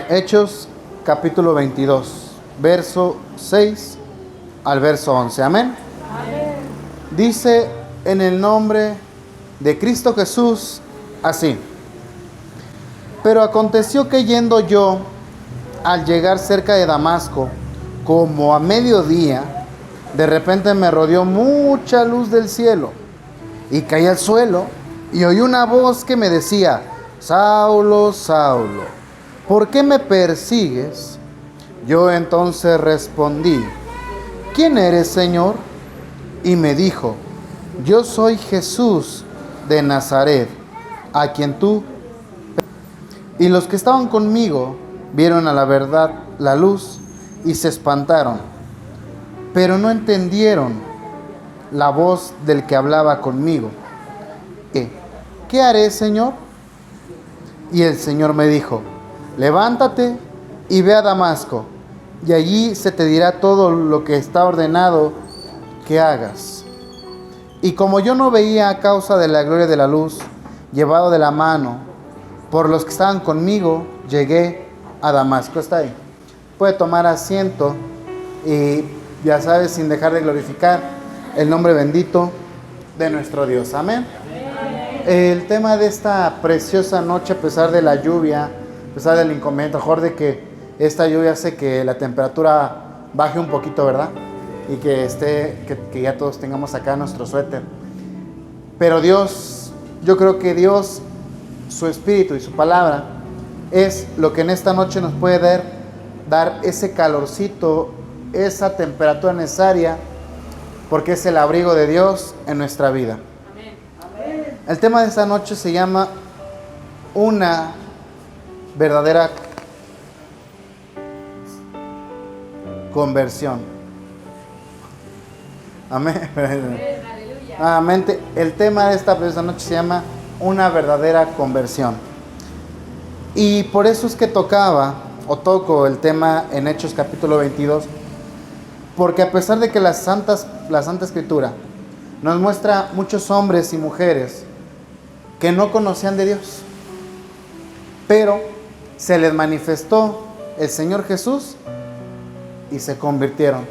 Hechos capítulo 22, verso 6 al verso 11. Amén. Amén. Dice en el nombre de Cristo Jesús así: pero aconteció que yendo yo, al llegar cerca de Damasco, como a mediodía, de repente me rodeó mucha luz del cielo, y caí al suelo, y oí una voz que me decía: Saulo, Saulo, ¿por qué me persigues? Yo entonces respondí: ¿quién eres, Señor? Y me dijo: yo soy Jesús de Nazaret, a quien tú... Y los que estaban conmigo vieron a la verdad la luz y se espantaron, pero no entendieron la voz del que hablaba conmigo. ¿Qué haré, Señor? Y el Señor me dijo: levántate y ve a Damasco, y allí se te dirá todo lo que está ordenado que hagas. Y como yo no veía a causa de la gloria de la luz, llevado de la mano por los que estaban conmigo, llegué a Damasco. Está ahí. Puede tomar asiento y, ya sabes, sin dejar de glorificar el nombre bendito de nuestro Dios. Amén. El tema de esta preciosa noche, a pesar de la lluvia, a pesar del inconveniente, mejor de que esta lluvia hace que la temperatura baje un poquito, ¿verdad? Y que ya todos tengamos acá nuestro suéter. Pero Dios, yo creo que Dios, su Espíritu y su palabra es lo que en esta noche nos puede dar ese calorcito, esa temperatura necesaria, porque es el abrigo de Dios en nuestra vida. El tema de esta noche se llama una verdadera conversión. Amén. Amén. El tema de esta noche se llama una verdadera conversión. Y por eso es que toco el tema en Hechos capítulo 22, porque a pesar de que la Santa Escritura nos muestra muchos hombres y mujeres que no conocían de Dios, pero se les manifestó el Señor Jesús y se convirtieron.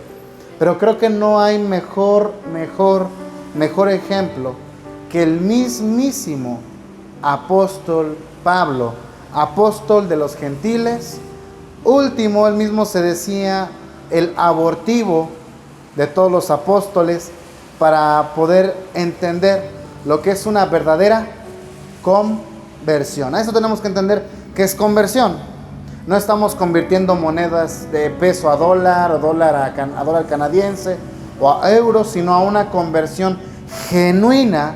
Pero creo que no hay mejor ejemplo que el mismísimo apóstol Pablo, apóstol de los gentiles, último, él mismo se decía el abortivo de todos los apóstoles, para poder entender lo que es una verdadera conversión. A eso tenemos que entender que es conversión. No estamos convirtiendo monedas de peso a dólar, o dólar a dólar canadiense o a euros, sino a una conversión genuina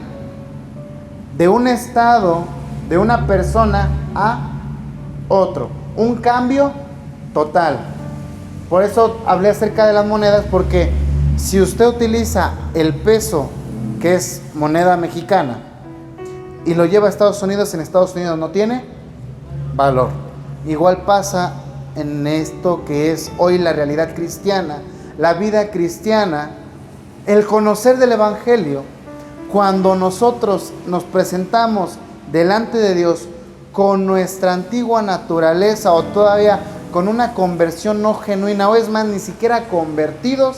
de un estado, de una persona a otro. Un cambio total. Por eso hablé acerca de las monedas, porque si usted utiliza el peso, que es moneda mexicana, y lo lleva a Estados Unidos, en Estados Unidos no tiene valor. Igual pasa en esto que es hoy la realidad cristiana, la vida cristiana, el conocer del Evangelio. Cuando nosotros nos presentamos delante de Dios con nuestra antigua naturaleza, o todavía con una conversión no genuina, o es más, ni siquiera convertidos,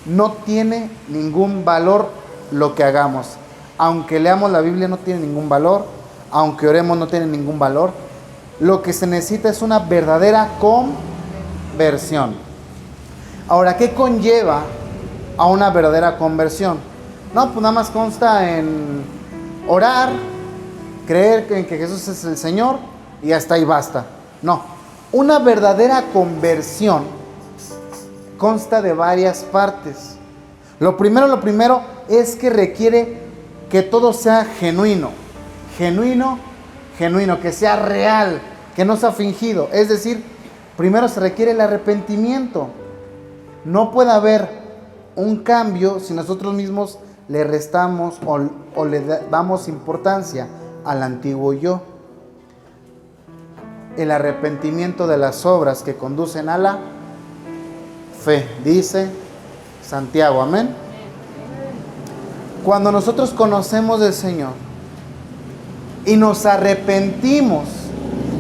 no tiene ningún valor lo que hagamos. Aunque leamos la Biblia no tiene ningún valor, aunque oremos no tiene ningún valor. Lo que se necesita es una verdadera conversión. Ahora, ¿qué conlleva a una verdadera conversión? No, pues nada más consta en orar, creer en que Jesús es el Señor y hasta ahí basta. No, una verdadera conversión consta de varias partes. Lo primero es que requiere que todo sea genuino, que sea real, que no sea fingido. Es decir, primero se requiere el arrepentimiento. No puede haber un cambio si nosotros mismos le restamos o le damos importancia al antiguo yo. El arrepentimiento de las obras que conducen a la fe, dice Santiago. Amén. Cuando nosotros conocemos del Señor y nos arrepentimos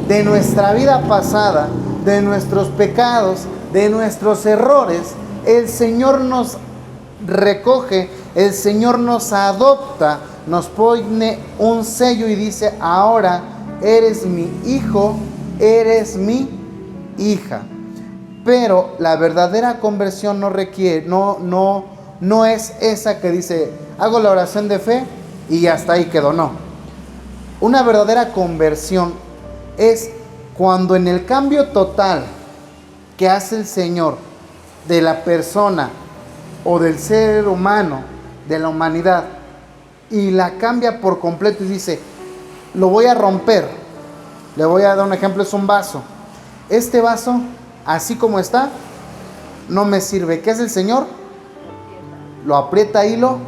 de nuestra vida pasada, de nuestros pecados, de nuestros errores, el Señor nos recoge, el Señor nos adopta, nos pone un sello y dice: ahora eres mi hijo, eres mi hija. Pero la verdadera conversión no requiere, no es esa que dice: hago la oración de fe y hasta ahí quedó. No. Una verdadera conversión es cuando en el cambio total que hace el Señor de la persona o del ser humano, de la humanidad, y la cambia por completo y dice: lo voy a romper. Le voy a dar un ejemplo, es un vaso. Este vaso, así como está, no me sirve. ¿Qué hace el Señor? Lo aprieta y lo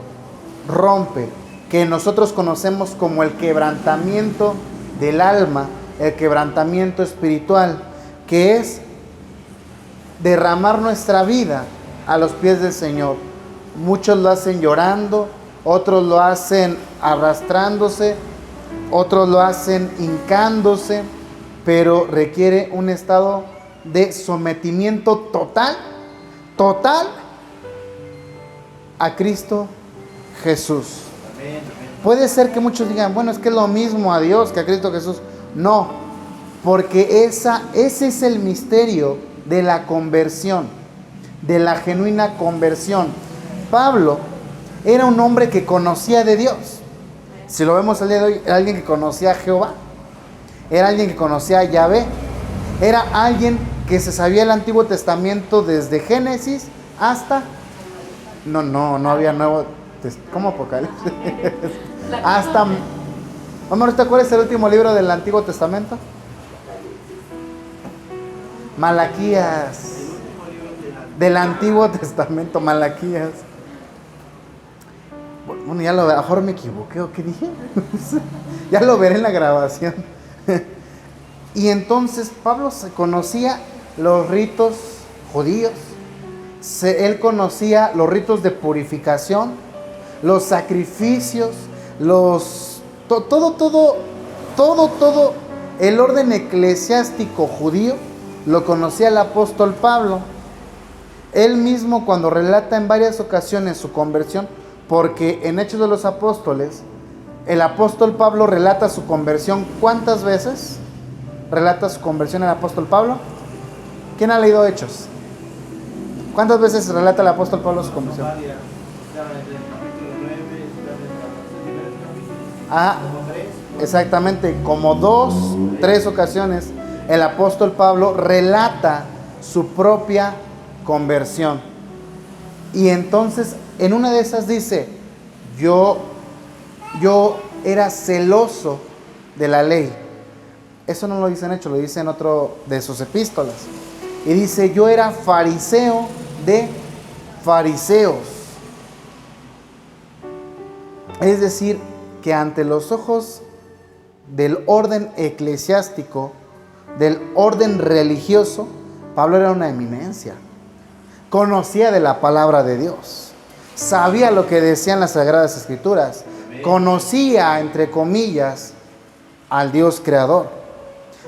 rompe, que nosotros conocemos como el quebrantamiento del alma, el quebrantamiento espiritual, que es derramar nuestra vida a los pies del Señor. Muchos lo hacen llorando, otros lo hacen arrastrándose, otros lo hacen hincándose, pero requiere un estado de sometimiento total a Cristo Jesús. Puede ser que muchos digan: bueno, es que es lo mismo a Dios que a Cristo Jesús. No, porque ese es el misterio de la conversión, de la genuina conversión. Pablo era un hombre que conocía de Dios. Si lo vemos el día de hoy, era alguien que conocía a Jehová, era alguien que conocía a Yahvé, era alguien que se sabía el Antiguo Testamento desde Génesis hasta... No había Nuevo Testamento, ¿cómo Apocalipsis? Hasta... Vamos, ¿te acuerdas el último libro del Antiguo Testamento? Malaquías. Del Antiguo Testamento, Malaquías. Bueno, ya a lo mejor me equivoqué, ¿o qué dije? Ya lo veré en la grabación. Y entonces Pablo se conocía los ritos judíos, él conocía los ritos de purificación, los sacrificios, todo el orden eclesiástico judío lo conocía el apóstol Pablo. Él mismo, cuando relata en varias ocasiones su conversión, porque en Hechos de los Apóstoles el apóstol Pablo relata su conversión. ¿Cuántas veces relata su conversión el apóstol Pablo? ¿Quién ha leído Hechos? ¿Cuántas veces relata el apóstol Pablo su conversión? Exactamente, como 2, 3 ocasiones el apóstol Pablo relata su propia conversión. Y entonces en una de esas dice: yo era celoso de la ley. Eso no lo dice en Hechos, lo dice en otro de sus epístolas. Y dice: yo era fariseo de fariseos. Es decir, que ante los ojos del orden eclesiástico, del orden religioso, Pablo era una eminencia. Conocía de la palabra de Dios, sabía lo que decían las Sagradas Escrituras, conocía, entre comillas, al Dios creador.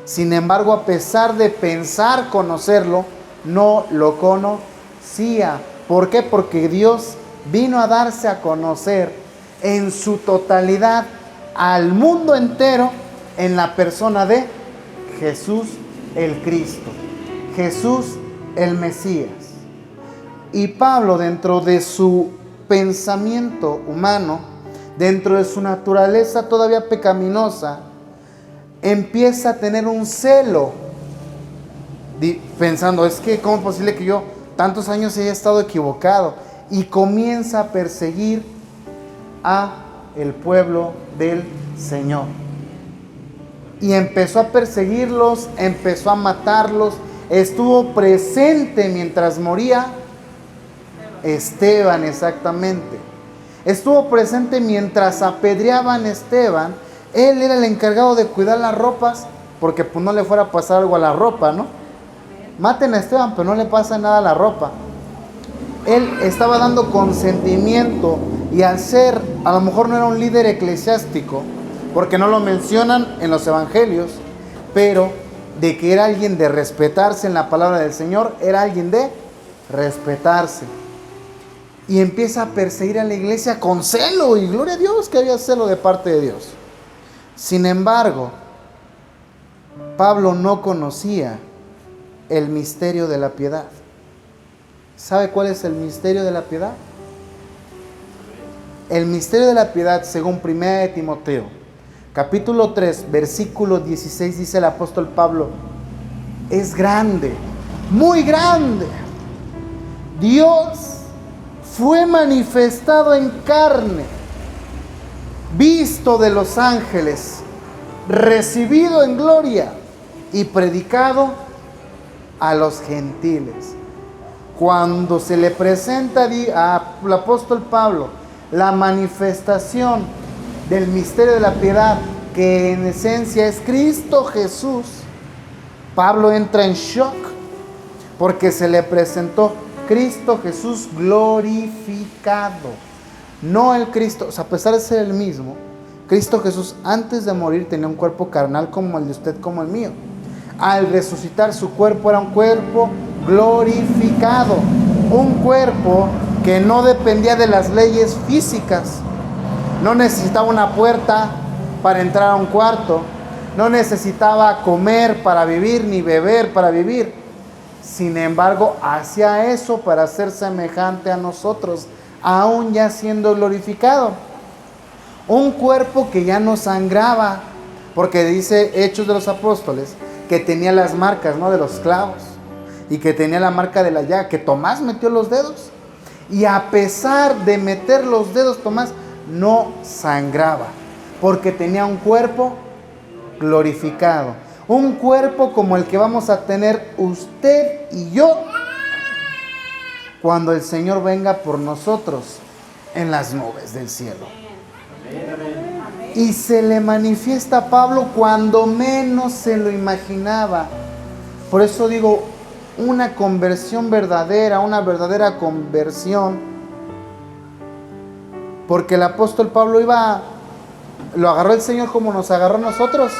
Sin embargo, a pesar de pensar conocerlo, no lo conocía. ¿Por qué? Porque Dios vino a darse a conocer en su totalidad al mundo entero en la persona de Jesús el Cristo, Jesús el Mesías. Y Pablo, dentro de su pensamiento humano, dentro de su naturaleza todavía pecaminosa, empieza a tener un celo, pensando: es que ¿cómo es posible que yo tantos años haya estado equivocado? Y comienza a perseguir a el pueblo del Señor. Y empezó a perseguirlos, empezó a matarlos, estuvo presente mientras moría Esteban, exactamente. Estuvo presente mientras apedreaban a Esteban. Él era el encargado de cuidar las ropas, porque pues no le fuera a pasar algo a la ropa, ¿no? Maten a Esteban, pero no le pasa nada a la ropa. Él estaba dando consentimiento, y al ser, a lo mejor no era un líder eclesiástico, porque no lo mencionan en los evangelios, pero de que era alguien de respetarse en la palabra del Señor, era alguien de respetarse. Y empieza a perseguir a la iglesia con celo, y gloria a Dios que había celo de parte de Dios. Sin embargo, Pablo no conocía el misterio de la piedad. ¿Sabe cuál es el misterio de la piedad? El misterio de la piedad, según 1 de Timoteo, capítulo 3, versículo 16, dice el apóstol Pablo, es grande, muy grande. Dios fue manifestado en carne, visto de los ángeles, recibido en gloria y predicado a los gentiles. Cuando se le presenta al apóstol Pablo la manifestación del misterio de la piedad, que en esencia es Cristo Jesús, Pablo entra en shock, porque se le presentó Cristo Jesús glorificado. No el Cristo, o sea, a pesar de ser el mismo, Cristo Jesús antes de morir tenía un cuerpo carnal como el de usted, como el mío. Al resucitar, su cuerpo era un cuerpo glorificado, un cuerpo que no dependía de las leyes físicas. No necesitaba una puerta para entrar a un cuarto, no necesitaba comer para vivir, ni beber para vivir. Sin embargo, hacía eso para ser semejante a nosotros, aún ya siendo glorificado. Un cuerpo que ya no sangraba, porque dice Hechos de los Apóstoles que tenía las marcas, ¿no?, de los clavos, y que tenía la marca de la llaga, que Tomás metió los dedos, y a pesar de meter los dedos, Tomás no sangraba, porque tenía un cuerpo glorificado, un cuerpo como el que vamos a tener usted y yo cuando el Señor venga por nosotros en las nubes del cielo. Y se le manifiesta a Pablo cuando menos se lo imaginaba. Por eso digo, una conversión verdadera, una verdadera conversión, porque el apóstol Pablo lo agarró el Señor como nos agarró a nosotros,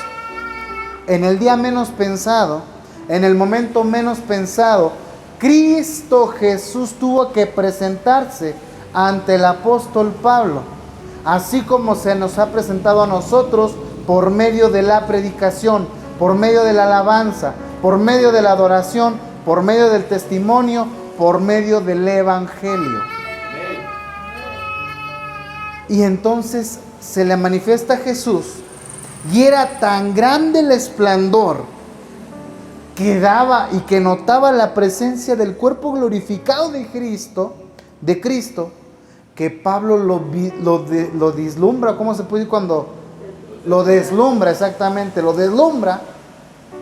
en el día menos pensado, en el momento menos pensado. Cristo Jesús tuvo que presentarse ante el apóstol Pablo, así como se nos ha presentado a nosotros por medio de la predicación, por medio de la alabanza, por medio de la adoración, por medio del testimonio, por medio del evangelio. Y entonces se le manifiesta a Jesús, y era tan grande el esplendor que daba y que notaba la presencia del cuerpo glorificado de Cristo, que Pablo lo deslumbra. ¿Cómo se puede decir cuando lo deslumbra? Exactamente, lo deslumbra,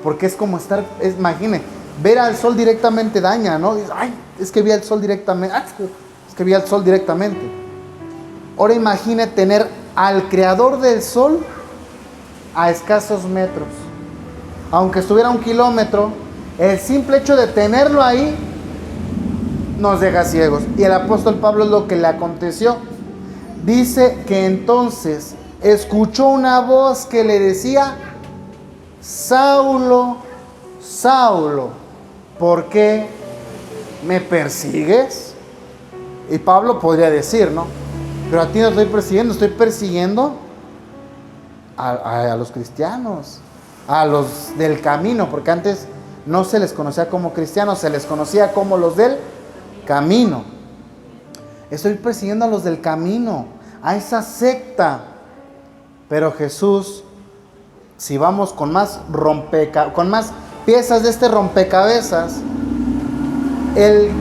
porque es como estar, imagine, ver al sol directamente daña, ¿no? Dice, ay, es que vi al sol directamente, es que vi al sol directamente. Ahora imagine tener al creador del sol a escasos metros. Aunque estuviera a 1 kilómetro, el simple hecho de tenerlo ahí nos deja ciegos. Y el apóstol Pablo es lo que le aconteció. Dice que entonces escuchó una voz que le decía: Saulo, Saulo, ¿por qué me persigues? Y Pablo podría decir, ¿no? Pero a ti no estoy persiguiendo a los cristianos, a los del camino, porque antes no se les conocía como cristianos, se les conocía como los del camino. Estoy persiguiendo a los del camino, a esa secta. Pero Jesús, si vamos con más piezas de este rompecabezas, el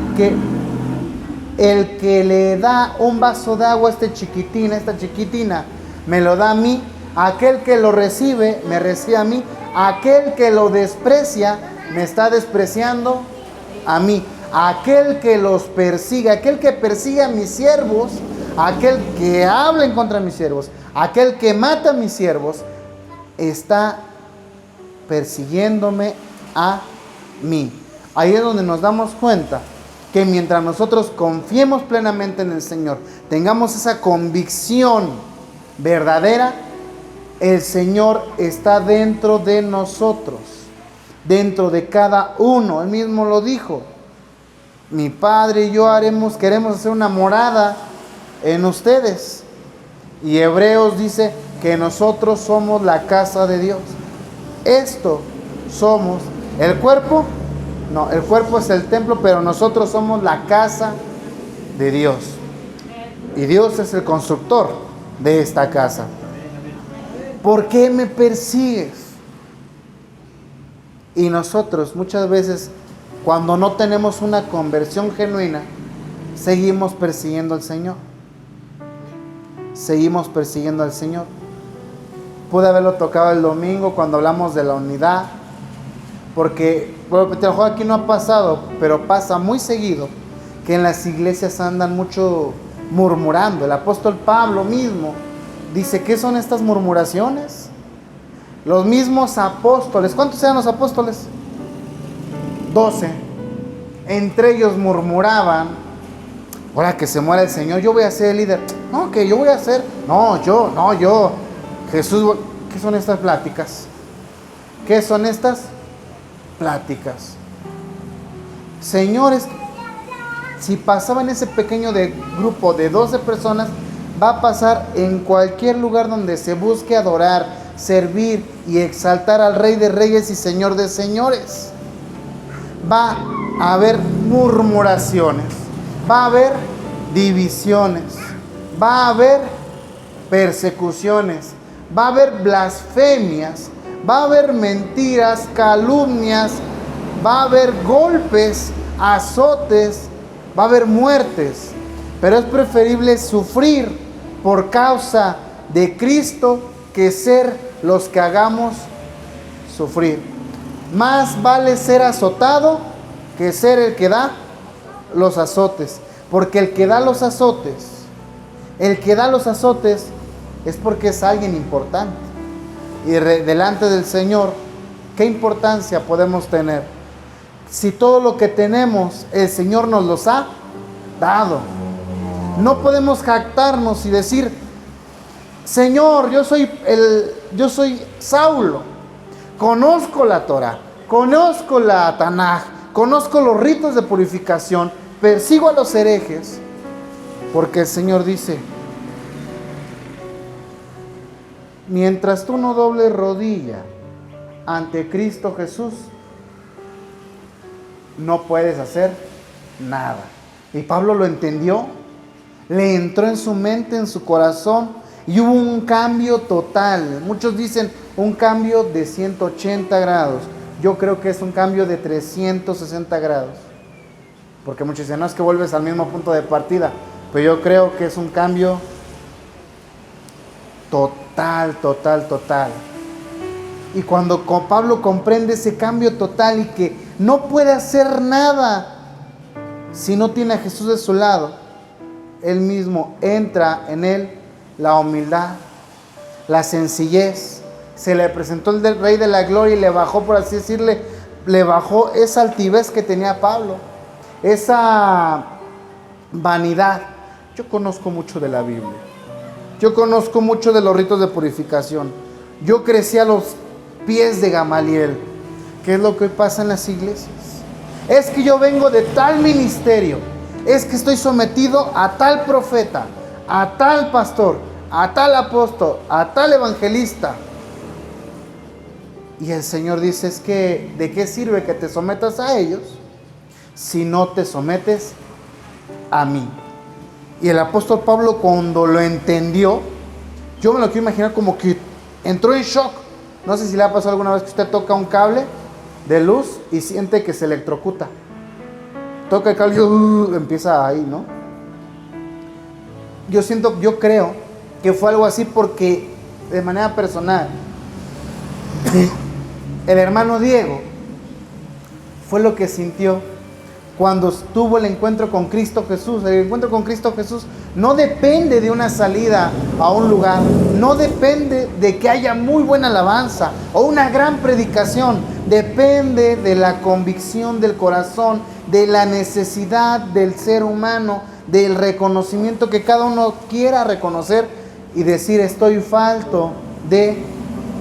que le da un vaso de agua a esta chiquitina, me lo da a mí. Aquel que lo recibe, me recibe a mí. Aquel que lo desprecia, me está despreciando a mí. Aquel que los persigue, aquel que persigue a mis siervos, aquel que habla en contra de mis siervos, aquel que mata a mis siervos, está persiguiéndome a mí. Ahí es donde nos damos cuenta que mientras nosotros confiemos plenamente en el Señor, tengamos esa convicción verdadera, el Señor está dentro de nosotros. dentro de cada uno. Él mismo lo dijo. Mi Padre y yo queremos hacer una morada en ustedes. Y Hebreos dice que nosotros somos la casa de Dios. Esto somos. ¿El cuerpo? No, el cuerpo es el templo, pero nosotros somos la casa de Dios. Y Dios es el constructor de esta casa. ¿Por qué me persigues? Y nosotros muchas veces, cuando no tenemos una conversión genuina, seguimos persiguiendo al Señor. Seguimos persiguiendo al Señor. Pude haberlo tocado el domingo cuando hablamos de la unidad, porque a lo mejor aquí no ha pasado, pero pasa muy seguido que en las iglesias andan mucho murmurando. El apóstol Pablo mismo dice, ¿qué son estas murmuraciones? Los mismos apóstoles, ¿cuántos eran los apóstoles? 12. Entre ellos murmuraban, ahora que se muera el Señor, yo voy a ser el líder. No, que yo voy a ser, yo. Jesús, ¿qué son estas pláticas? ¿Qué son estas pláticas? Señores, si pasaba en ese pequeño grupo de 12 personas, va a pasar en cualquier lugar donde se busque adorar, servir y exaltar al Rey de Reyes y Señor de Señores. Va a haber murmuraciones, va a haber divisiones, va a haber persecuciones, va a haber blasfemias, va a haber mentiras, calumnias, va a haber golpes, azotes, va a haber muertes. Pero es preferible sufrir por causa de Cristo que ser los que hagamos sufrir. Más vale ser azotado que ser el que da los azotes. Porque el que da los azotes es porque es alguien importante. Y delante del Señor, ¿qué importancia podemos tener? Si todo lo que tenemos, el Señor nos los ha dado. No podemos jactarnos y decir, Señor, yo soy Saulo, conozco la Torah, conozco la Tanaj, conozco los ritos de purificación, persigo a los herejes, porque el Señor dice, mientras tú no dobles rodilla ante Cristo Jesús, no puedes hacer nada. Y Pablo lo entendió, le entró en su mente, en su corazón, y hubo un cambio total. Muchos dicen un cambio de 180 grados. Yo creo que es un cambio de 360 grados. Porque muchos dicen, no, es que vuelves al mismo punto de partida. Pero yo creo que es un cambio total. Y cuando Pablo comprende ese cambio total y que no puede hacer nada si no tiene a Jesús de su lado, él mismo entra en él la humildad, la sencillez. Se le presentó el Rey de la Gloria y le bajó, por así decirle, le bajó esa altivez que tenía Pablo, esa vanidad. Yo conozco mucho de la Biblia, yo conozco mucho de los ritos de purificación. Yo crecí a los pies de Gamaliel. ¿Qué es lo que hoy pasa en las iglesias? Es que yo vengo de tal ministerio, es que estoy sometido a tal profeta, a tal pastor, a tal apóstol, a tal evangelista. Y el Señor dice, es que ¿de qué sirve que te sometas a ellos si no te sometes a mí? Y el apóstol Pablo, cuando lo entendió, yo me lo quiero imaginar como que entró en shock. No sé si le ha pasado alguna vez que usted toca un cable de luz y siente que se electrocuta. Toca el cable y empieza ahí, ¿no? Yo creo que fue algo así porque, de manera personal, el hermano Diego fue lo que sintió cuando tuvo el encuentro con Cristo Jesús. El encuentro con Cristo Jesús no depende de una salida a un lugar, no depende de que haya muy buena alabanza o una gran predicación, depende de la convicción del corazón, de la necesidad del ser humano, del reconocimiento que cada uno quiera reconocer y decir, estoy falto de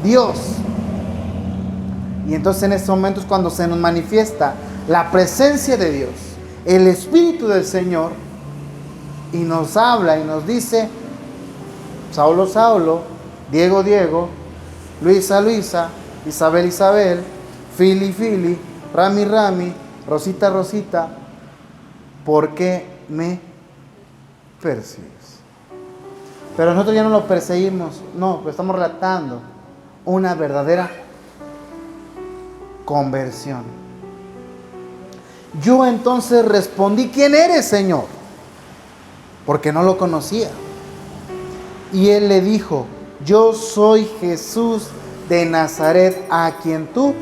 Dios. Y entonces en estos momentos cuando se nos manifiesta la presencia de Dios, el Espíritu del Señor, y nos habla y nos dice: Saulo, Saulo, Diego, Diego, Luisa, Luisa, Isabel, Isabel, Fili, Fili, Rami, Rami, Rosita, Rosita, ¿por qué me persigues? Pero nosotros ya no lo perseguimos, no, pues estamos relatando una verdadera conversión. Yo entonces respondí: ¿quién eres, Señor? Porque no lo conocía. Y él le dijo: yo soy Jesús de Nazaret, a quien tú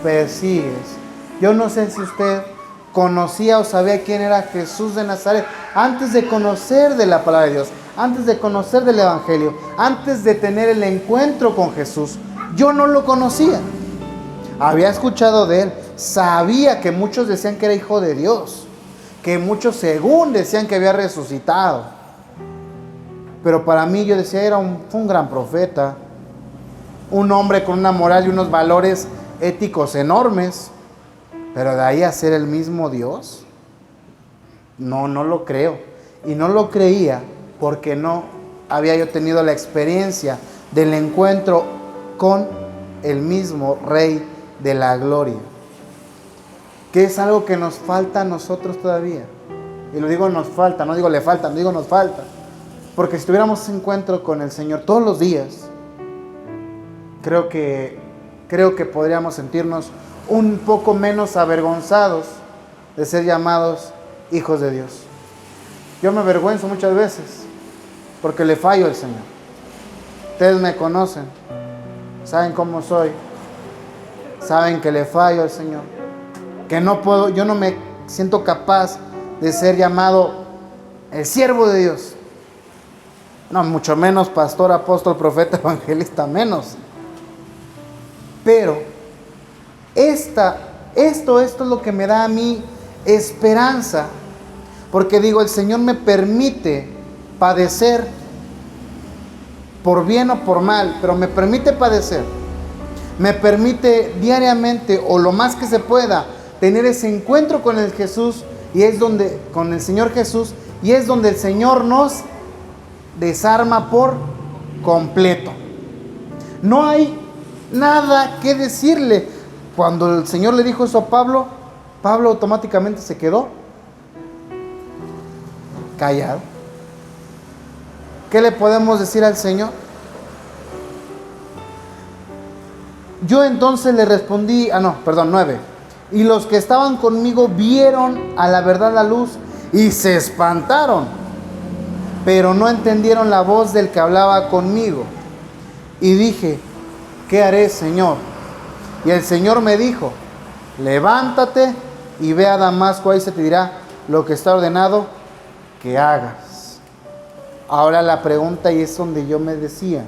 persigues. Yo no sé si usted conocía o sabía quién era Jesús de Nazaret antes de conocer de la palabra de Dios, antes de conocer del Evangelio, antes de tener el encuentro con Jesús. Yo no lo conocía. Había escuchado de él, sabía que muchos decían que era hijo de Dios, que muchos según decían que había resucitado. Pero para mí, yo decía, fue un gran profeta, un hombre con una moral y unos valores éticos enormes. Pero de ahí a ser el mismo Dios, no lo creo. Y no lo creía porque no había yo tenido la experiencia del encuentro con el mismo Rey de la Gloria, que es algo que nos falta a nosotros todavía. Y lo digo nos falta, no digo le falta, no digo nos falta. Porque si tuviéramos encuentro con el Señor todos los días, creo que podríamos sentirnos un poco menos avergonzados de ser llamados hijos de Dios. Yo me avergüenzo muchas veces porque le fallo al Señor. Ustedes me conocen, saben cómo soy, saben que le fallo al Señor, que no puedo, yo no me siento capaz de ser llamado el siervo de Dios. No, mucho menos pastor, apóstol, profeta, evangelista, menos. Pero esto es lo que me da a mí esperanza, porque digo, el Señor me permite padecer por bien o por mal, pero me permite padecer, me permite diariamente o lo más que se pueda tener ese encuentro con el Jesús, y es donde, con el Señor Jesús, y es donde el Señor nos desarma por completo. No hay nada que decirle. Cuando el Señor le dijo eso a Pablo, Pablo automáticamente se quedó callado. ¿Qué le podemos decir al Señor? Yo entonces le respondí, 9. Y los que estaban conmigo vieron a la verdad la luz y se espantaron, pero no entendieron la voz del que hablaba conmigo. Y dije: ¿qué haré, Señor? Y el Señor me dijo: levántate y ve a Damasco, ahí se te dirá lo que está ordenado que hagas. Ahora la pregunta, y es donde yo me decía: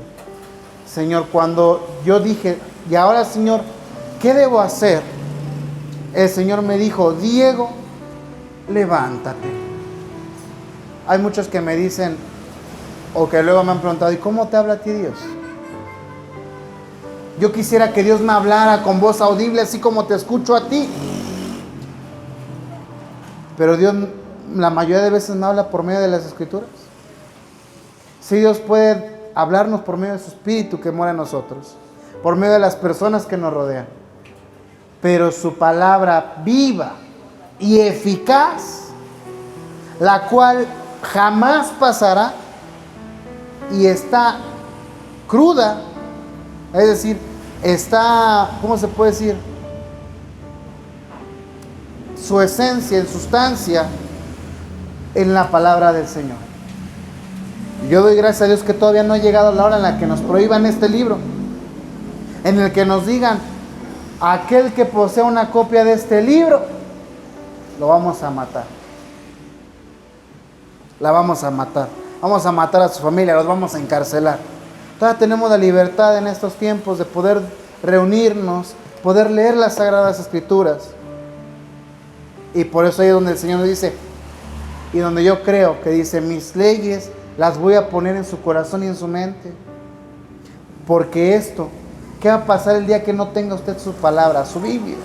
Señor, cuando yo dije, y ahora, Señor, ¿qué debo hacer? El Señor me dijo: Diego, levántate. Hay muchos que me dicen, o que luego me han preguntado: ¿y cómo te habla a ti Dios? Yo quisiera que Dios me hablara con voz audible, así como te escucho a ti. Pero Dios, la mayoría de veces, me habla por medio de las Escrituras. Sí, Dios puede hablarnos por medio de su Espíritu que mora en nosotros, por medio de las personas que nos rodean. Pero su palabra viva y eficaz, la cual jamás pasará y está cruda, es decir, está, ¿cómo se puede decir? Su esencia, en sustancia, en la palabra del Señor. Yo doy gracias a Dios que todavía no ha llegado la hora en la que nos prohíban este libro, en el que nos digan: aquel que posea una copia de este libro, lo vamos a matar. La vamos a matar. Vamos a matar a su familia, los vamos a encarcelar. Todavía tenemos la libertad en estos tiempos de poder reunirnos, poder leer las Sagradas Escrituras. Y por eso ahí es donde el Señor nos dice, y donde yo creo que dice: mis leyes las voy a poner en su corazón y en su mente. Porque esto ¿Qué va a pasar el día que no tenga usted su palabra, su Biblia?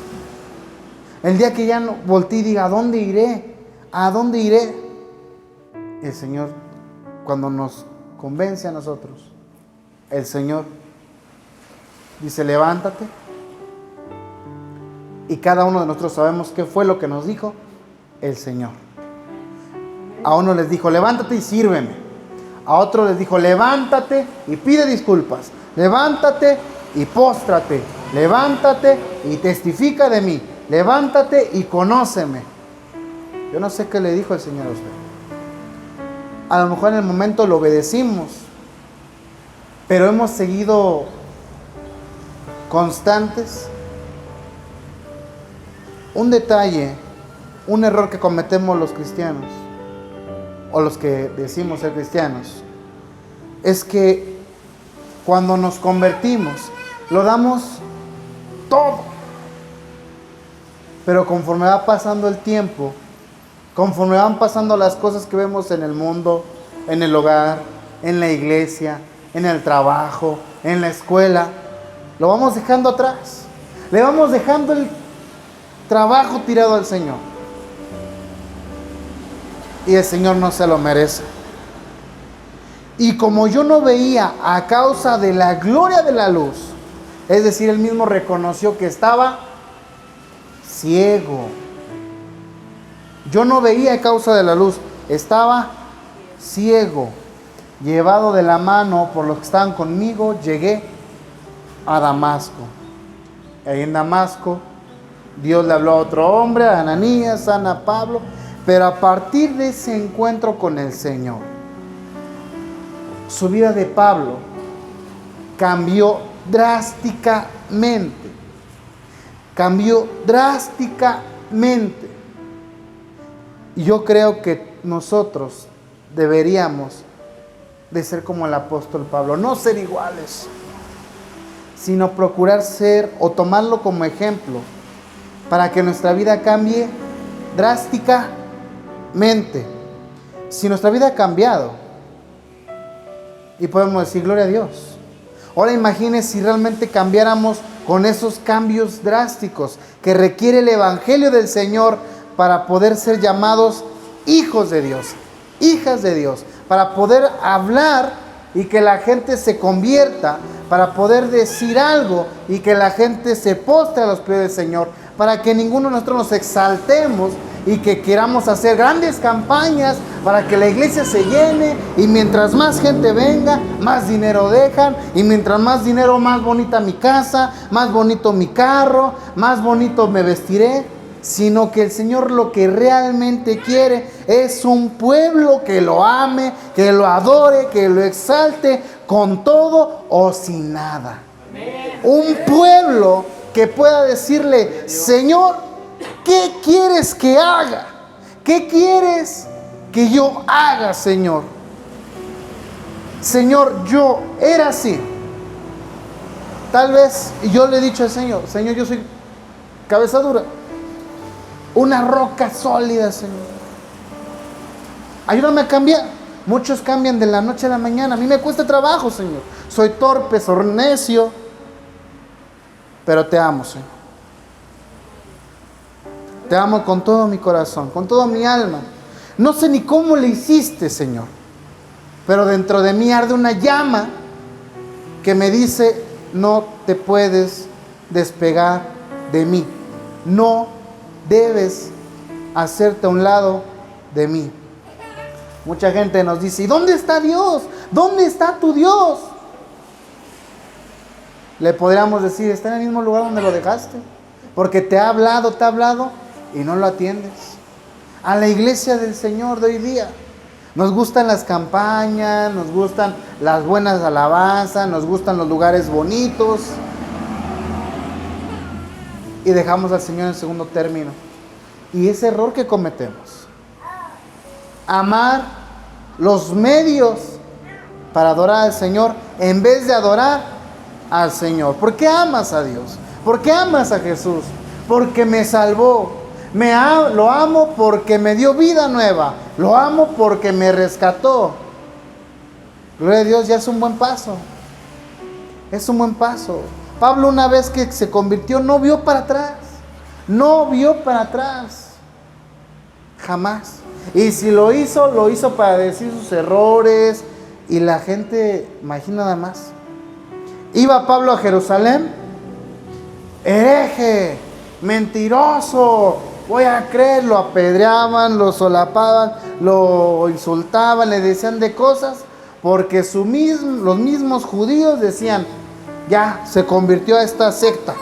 El día que ya no voltee y diga, ¿a dónde iré? ¿A dónde iré? El Señor, cuando nos convence a nosotros, el Señor dice, levántate. Y cada uno de nosotros sabemos qué fue lo que nos dijo el Señor. A uno les dijo, levántate y sírveme. A otro les dijo, levántate y pide disculpas. Levántate y póstrate. Levántate y testifica de mí. Levántate y conóceme. Yo no sé qué le dijo el Señor a usted. A lo mejor en el momento lo obedecimos, pero hemos seguido constantes. Un detalle, un error que cometemos los cristianos, o los que decimos ser cristianos, es que cuando nos convertimos, lo damos todo. Pero conforme va pasando el tiempo, conforme van pasando las cosas que vemos en el mundo, en el hogar, en la iglesia, en el trabajo, en la escuela, lo vamos dejando atrás. Le vamos dejando el trabajo tirado al Señor. Y el Señor no se lo merece. Y como yo no veía a causa de la gloria de la luz, es decir, él mismo reconoció que estaba ciego. Yo no veía a causa de la luz, estaba ciego. Llevado de la mano por los que estaban conmigo, llegué a Damasco. Ahí en Damasco, Dios le habló a otro hombre, a Ananías, a Pablo. Pero a partir de ese encuentro con el Señor, su vida de Pablo cambió drásticamente. Cambió drásticamente. Y yo creo que nosotros deberíamos de ser como el apóstol Pablo. No ser iguales, sino procurar ser o tomarlo como ejemplo para que nuestra vida cambie drásticamente. Si nuestra vida ha cambiado y podemos decir gloria a Dios. Ahora imagine si realmente cambiáramos con esos cambios drásticos que requiere el evangelio del Señor para poder ser llamados hijos de Dios, hijas de Dios, para poder hablar y que la gente se convierta, para poder decir algo y que la gente se postre a los pies del Señor, para que ninguno de nosotros nos exaltemos y que queramos hacer grandes campañas para que la iglesia se llene, y mientras más gente venga, más dinero dejan, y mientras más dinero, más bonita mi casa, más bonito mi carro, más bonito me vestiré. Sino que el Señor lo que realmente quiere es un pueblo que lo ame, que lo adore, que lo exalte con todo o sin nada. Un pueblo que pueda decirle, Señor, ¿qué quieres que haga? ¿Qué quieres que yo haga, Señor? Señor, yo era así. Tal vez yo le he dicho al Señor, Señor, yo soy cabeza dura, una roca sólida, Señor. Ayúdame a cambiar. Muchos cambian de la noche a la mañana. A mí me cuesta trabajo, Señor. Soy torpe, soy necio. Pero te amo, Señor. Te amo con todo mi corazón, con toda mi alma. No sé ni cómo le hiciste, Señor. Pero dentro de mí arde una llama que me dice, no te puedes despegar de mí. No debes hacerte a un lado de mí. Mucha gente nos dice, ¿y dónde está Dios? ¿Dónde está tu Dios? Le podríamos decir, está en el mismo lugar donde lo dejaste, porque te ha hablado y no lo atiendes. A la iglesia del Señor de hoy día nos gustan las campañas, nos gustan las buenas alabanzas, nos gustan los lugares bonitos, y dejamos al Señor en segundo término. Y ese error que cometemos, amar los medios para adorar al Señor en vez de adorar al Señor. ¿Por qué amas a Dios? ¿Por qué amas a Jesús? Porque me salvó. Lo amo porque me dio vida nueva. Lo amo porque me rescató. Gloria a Dios, ya es un buen paso. Es un buen paso. Pablo, una vez que se convirtió, no vio para atrás. No vio para atrás. Jamás. Y si lo hizo para decir sus errores. Y la gente, imagina nada más. Iba Pablo a Jerusalén. Hereje, mentiroso, voy a creer. Lo apedreaban, lo solapaban, lo insultaban, le decían de cosas. Porque los mismos judíos decían, ya se convirtió a esta secta.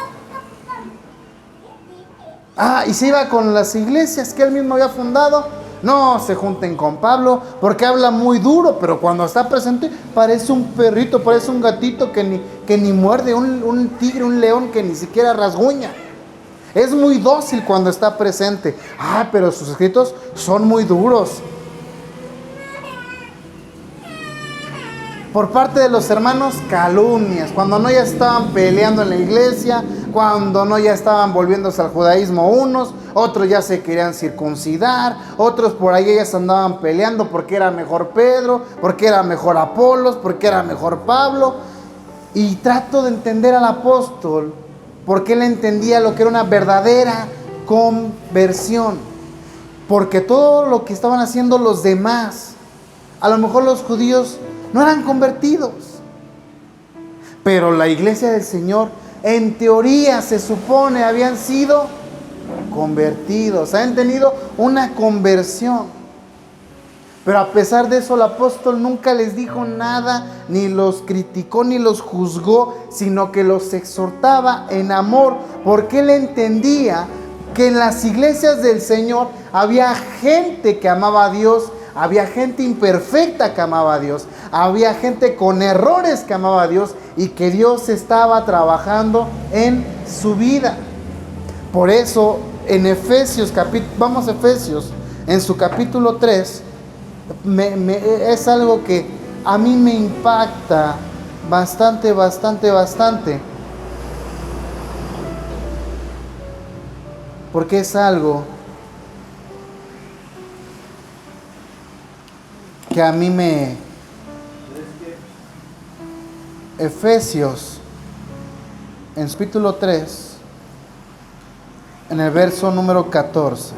Y se iba con las iglesias que él mismo había fundado. No se junten con Pablo porque habla muy duro, pero cuando está presente parece un perrito, parece un gatito que ni muerde, un tigre, un león que ni siquiera rasguña. Es muy dócil cuando está presente. Pero sus escritos son muy duros. Por parte de los hermanos, calumnias. Cuando no ya estaban peleando en la iglesia, cuando no ya estaban volviéndose al judaísmo unos, otros ya se querían circuncidar, otros por ahí ya se andaban peleando porque era mejor Pedro, porque era mejor Apolos, porque era mejor Pablo. Y trato de entender al apóstol, porque él entendía lo que era una verdadera conversión. Porque todo lo que estaban haciendo los demás, a lo mejor los judíos no eran convertidos, pero la iglesia del Señor, en teoría se supone, habían sido convertidos, habían tenido una conversión. Pero a pesar de eso, el apóstol nunca les dijo nada, ni los criticó, ni los juzgó, sino que los exhortaba en amor, porque él entendía que en las iglesias del Señor había gente que amaba a Dios. Había gente imperfecta que amaba a Dios. Había gente con errores que amaba a Dios. Y que Dios estaba trabajando en su vida. Por eso en Efesios, vamos a Efesios, en su capítulo 3, es algo que a mí me impacta bastante. Porque es algo que a mí Efesios, en su capítulo 3, en el verso número 14.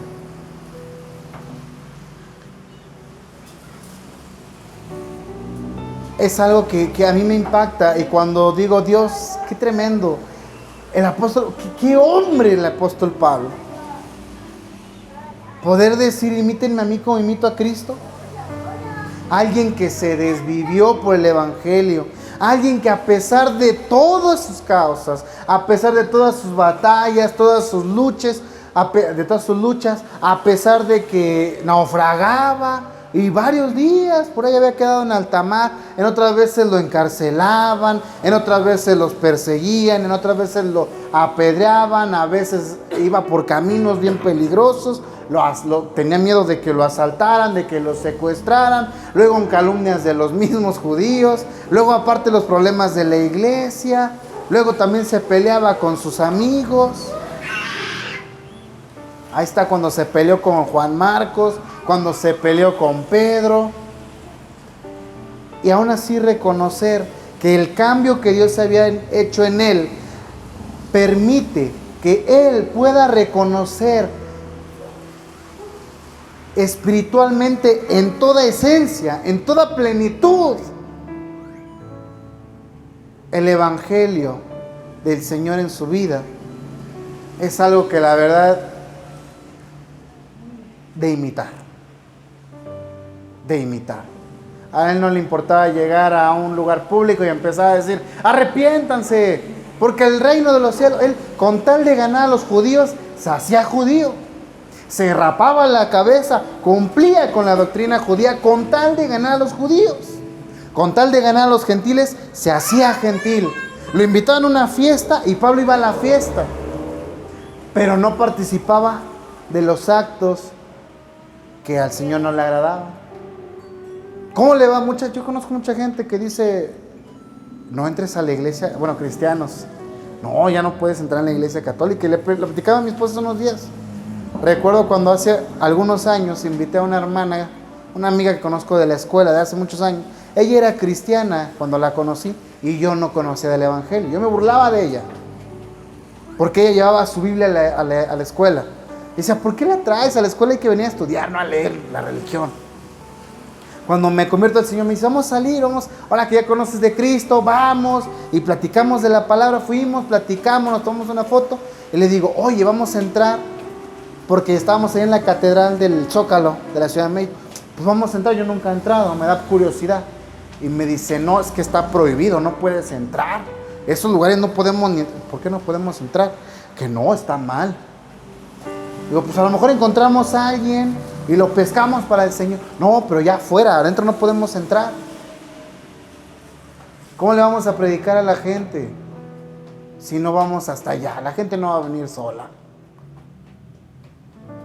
Es algo que a mí me impacta. Y cuando digo, Dios, qué tremendo. El apóstol, qué hombre el apóstol Pablo. Poder decir, imítenme a mí como imito a Cristo. Alguien que se desvivió por el evangelio. Alguien que a pesar de todas sus causas, a pesar de todas sus batallas, todas sus luchas, a pesar de que naufragaba y varios días por ahí había quedado en alta mar, en otras veces lo encarcelaban, en otras veces los perseguían, en otras veces lo apedreaban, a veces iba por caminos bien peligrosos. Tenía miedo de que lo asaltaran, de que lo secuestraran, luego en calumnias de los mismos judíos, luego aparte los problemas de la iglesia, luego también se peleaba con sus amigos. Ahí está cuando se peleó con Juan Marcos, cuando se peleó con Pedro. Y aún así reconocer que el cambio que Dios había hecho en él permite que él pueda reconocer espiritualmente, en toda esencia, en toda plenitud, el evangelio del Señor en su vida. Es algo que la verdad de imitar. A él no le importaba llegar a un lugar público y empezar a decir, arrepiéntanse, porque el reino de los cielos, él con tal de ganar a los judíos, se hacía judío. Se rapaba la cabeza, cumplía con la doctrina judía con tal de ganar a los judíos. Con tal de ganar a los gentiles, se hacía gentil. Lo invitaban a una fiesta y Pablo iba a la fiesta, pero no participaba de los actos que al Señor no le agradaban. ¿Cómo le va? Yo conozco mucha gente que dice, no entres a la iglesia, bueno, cristianos, no, ya no puedes entrar en la iglesia católica. Y le platicaba a mi esposa unos días. Recuerdo cuando hace algunos años invité a una hermana, una amiga que conozco de la escuela de hace muchos años. Ella era cristiana cuando la conocí y yo no conocía del evangelio. Yo me burlaba de ella. porque ella llevaba su Biblia a la escuela. Y decía, ¿por qué la traes a la escuela? Hay que venir a estudiar, no a leer la religión. Cuando me convierto al Señor, me dice, vamos a salir, ahora que ya conoces de Cristo, vamos, y platicamos de la palabra, fuimos, platicamos, nos tomamos una foto, y le digo, oye, vamos a entrar, porque estábamos ahí en la catedral del Zócalo, de la Ciudad de México, pues vamos a entrar, yo nunca he entrado, me da curiosidad, y me dice, no, es que está prohibido, no puedes entrar, esos lugares no podemos, ¿por qué no podemos entrar? Que no, está mal. Digo, pues a lo mejor encontramos a alguien y lo pescamos para el Señor. No, pero ya afuera, adentro no podemos entrar. ¿Cómo le vamos a predicar a la gente si no vamos hasta allá? La gente no va a venir sola.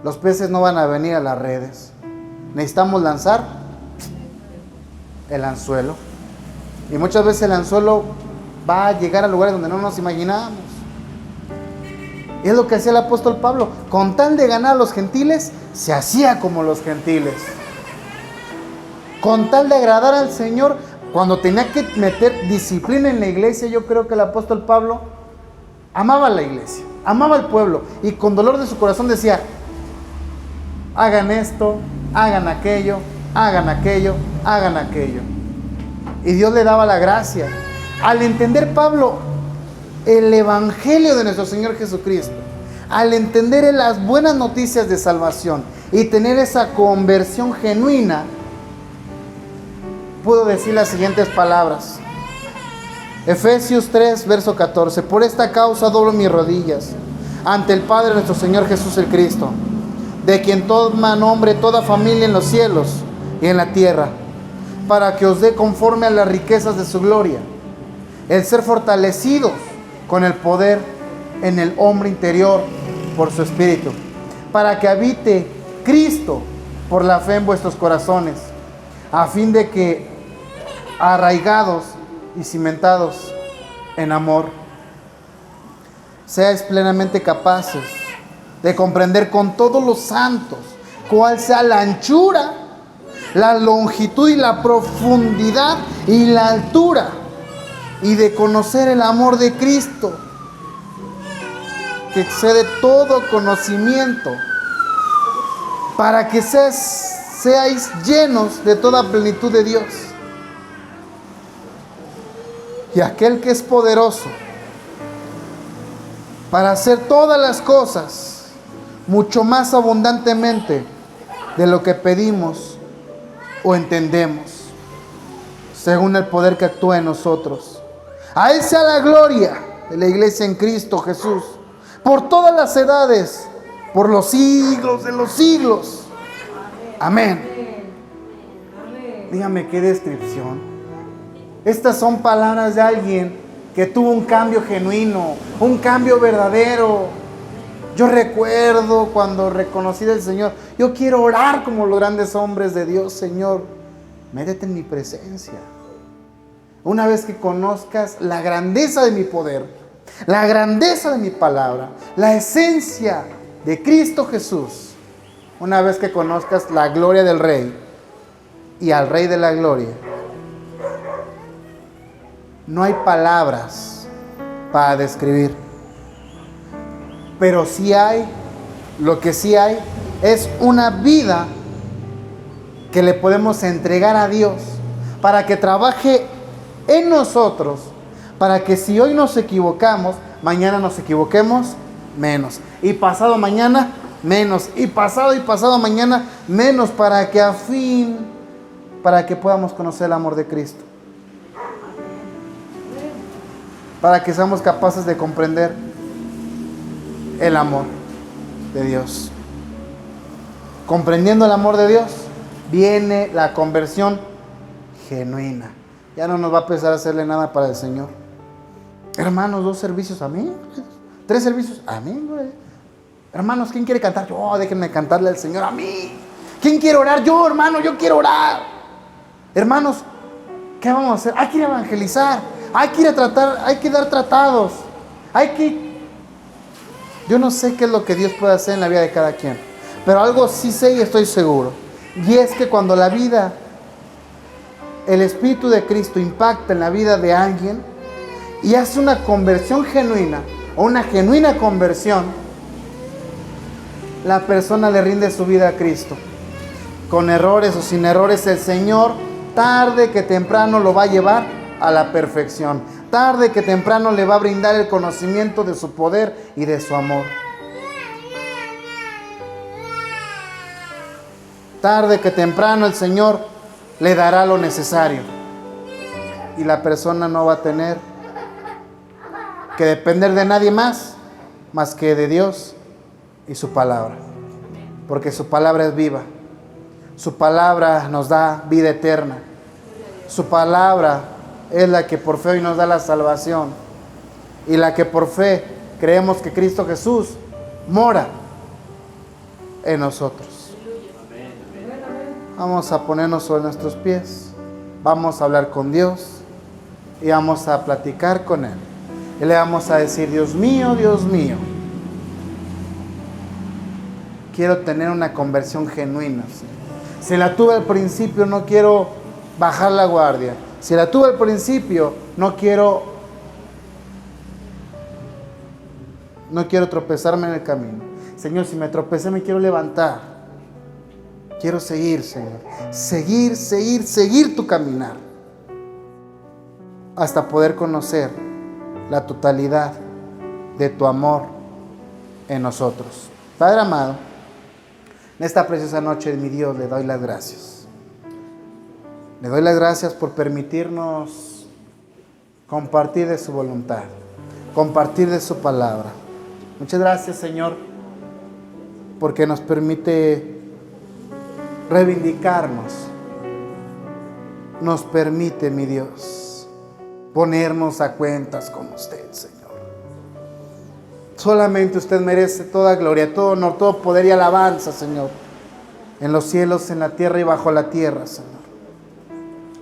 Los peces no van a venir a las redes. Necesitamos lanzar el anzuelo. Y muchas veces el anzuelo va a llegar a lugares donde no nos imaginamos. Y es lo que hacía el apóstol Pablo. Con tal de ganar a los gentiles, se hacía como los gentiles. Con tal de agradar al Señor, cuando tenía que meter disciplina en la iglesia, yo creo que el apóstol Pablo amaba la iglesia, amaba al pueblo. Y con dolor de su corazón decía, hagan esto, hagan aquello, hagan aquello, hagan aquello. Y Dios le daba la gracia. Al entender Pablo el evangelio de nuestro Señor Jesucristo, al entender las buenas noticias de salvación y tener esa conversión genuina, pudo decir las siguientes palabras. Efesios 3, verso 14. Por esta causa doblo mis rodillas ante el Padre nuestro Señor Jesús el Cristo, de quien toma nombre toda familia en los cielos y en la tierra, para que os dé conforme a las riquezas de su gloria, el ser fortalecidos con el poder en el hombre interior por su Espíritu, para que habite Cristo por la fe en vuestros corazones, a fin de que, arraigados y cimentados en amor, seáis plenamente capaces de comprender con todos los santos cuál sea la anchura, la longitud y la profundidad y la altura, y de conocer el amor de Cristo, que excede todo conocimiento, para que seáis llenos de toda plenitud de Dios. Y aquel que es poderoso para hacer todas las cosas mucho más abundantemente de lo que pedimos o entendemos, según el poder que actúa en nosotros. A Él sea la gloria de la iglesia en Cristo Jesús, por todas las edades, por los siglos de los siglos. Amén. Dígame qué descripción. Estas son palabras de alguien que tuvo un cambio genuino, un cambio verdadero. Yo recuerdo cuando reconocí del Señor, yo quiero orar como los grandes hombres de Dios. Señor, métete en mi presencia. Una vez que conozcas la grandeza de mi poder, la grandeza de mi palabra, la esencia de Cristo Jesús, una vez que conozcas la gloria del Rey y al Rey de la gloria, no hay palabras para describir. Pero sí hay, lo que sí hay es una vida que le podemos entregar a Dios para que trabaje en nosotros, para que si hoy nos equivocamos, mañana nos equivoquemos menos, y pasado mañana menos, y pasado mañana menos, para que a fin, para que podamos conocer el amor de Cristo, para que seamos capaces de comprender el amor de Dios. Comprendiendo el amor de Dios, viene la conversión genuina. Ya no nos va a pesar hacerle nada para el Señor. Hermanos, 2 servicios, amén. 3 servicios, amén, güey. Hermanos, ¿quién quiere cantar? Yo, déjenme cantarle al Señor a mí. ¿Quién quiere orar? Yo, hermano, yo quiero orar. Hermanos, ¿qué vamos a hacer? Hay que ir a evangelizar. Hay que ir a tratar, hay que dar tratados. Yo no sé qué es lo que Dios puede hacer en la vida de cada quien, pero algo sí sé y estoy seguro. Y es que cuando la vida, el Espíritu de Cristo impacta en la vida de alguien y hace una conversión genuina, o una genuina conversión, la persona le rinde su vida a Cristo. Con errores o sin errores, el Señor tarde que temprano lo va a llevar a la perfección. Tarde que temprano le va a brindar el conocimiento de su poder y de su amor. Tarde que temprano el Señor le dará lo necesario. Y la persona no va a tener que depender de nadie más que de Dios y su palabra. Porque su palabra es viva. Su palabra nos da vida eterna. Su palabra es la que por fe hoy nos da la salvación. Y la que por fe creemos que Cristo Jesús mora en nosotros. Vamos a ponernos sobre nuestros pies. Vamos a hablar con Dios. Y vamos a platicar con Él. Y le vamos a decir: Dios mío, quiero tener una conversión genuina. Si la tuve al principio, no quiero bajar la guardia. Si la tuve al principio, no quiero tropezarme en el camino. Señor, si me tropecé, me quiero levantar. Quiero seguir, Señor. Seguir tu caminar. Hasta poder conocer la totalidad de tu amor en nosotros. Padre amado, en esta preciosa noche, mi Dios, le doy las gracias. Le doy las gracias por permitirnos compartir de su voluntad, compartir de su palabra. Muchas gracias, Señor, porque nos permite reivindicarnos. Nos permite, mi Dios, ponernos a cuentas con usted, Señor. Solamente usted merece toda gloria, todo honor, todo poder y alabanza, Señor. En los cielos, en la tierra y bajo la tierra, Señor.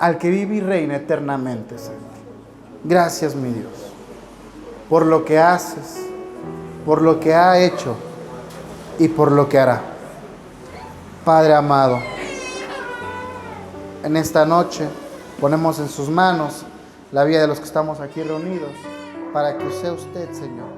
Al que vive y reina eternamente, Señor. Gracias, mi Dios, por lo que haces, por lo que ha hecho y por lo que hará. Padre amado, en esta noche ponemos en sus manos la vida de los que estamos aquí reunidos, para que sea usted, Señor,